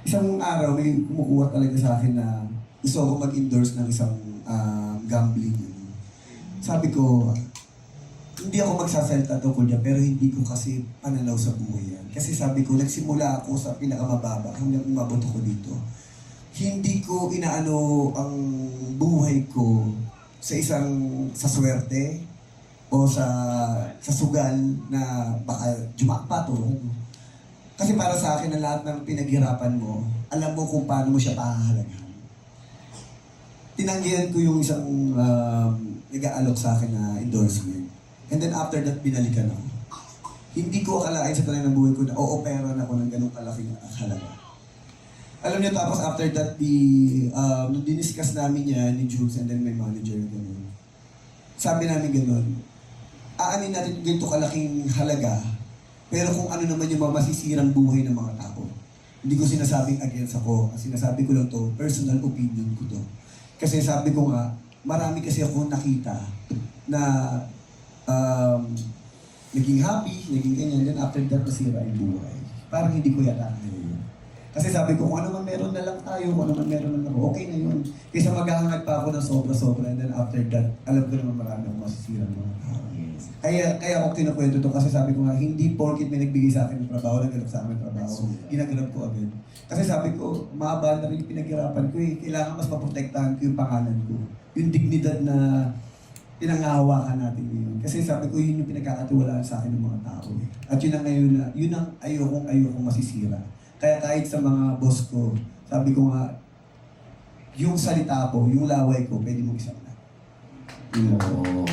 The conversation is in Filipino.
Isang araw, may kumukuha talaga sa akin na gusto ako mag-endorse ng isang gambling. Sabi ko, hindi ako magsasalita tungkol niya, pero hindi ko kasi pananaw sa buhay yan. Kasi sabi ko, nagsimula ako sa pinakamababa hanggang umabot ako dito. Hindi ko inaano ang buhay ko sa swerte o sa sugal na baka jumakpat o ano. Kasi para sa akin, ang lahat ng pinaghirapan mo, alam mo kung paano mo siya pahahalagahan. Tinanggihan ko yung isang nag-aalok sa akin na endorsement. And then after that, binalikan ako. Hindi ko akalain sa talang ng buhay ko na o-operan ako ng ganong kalaking halaga. Alam niyo, tapos after that, nung diniscuss namin yan ni Jules and then my manager, gano'n. Sabi namin gano'n, aanin natin ganito kalaking halaga, pero kung ano naman yung masisirang buhay ng mga tao. Hindi ko sinasabing against ako. Sinasabi ko lang to, personal opinion ko to. Kasi sabi ko nga, marami kasi ako nakita na naging happy, naging ganyan, then after that, nasira yung buhay. Parang hindi ko yata ngayon. Kasi sabi ko, kung ano man meron na lang tayo, kung ano man meron na lang ako, okay na yun. Kaysa maghahangad pa ako ng sobra-sobra, and then after that, alam ko naman marami akong masisirang mga tao. Kaya ako kinukwento to kasi sabi ko nga, hindi porkit may nagbigay sa akin ng trabaho, naghanap sa akin ng trabaho, ginagrab ko agad. Kasi sabi ko, mahaba na rin yung pinaghirapan ko eh. Kailangan mas maprotektahan ko yung pangalan ko. Yung dignidad na pinangahawakan natin yun. Kasi sabi ko, yun yung pinagkakatiwalaan sa akin ng mga tao eh. At yun ang ngayon na, yun ang ayokong masisira. Kaya kahit sa mga boss ko, sabi ko nga, yung salita ko, yung laway ko, pwede mong isang na. Oo.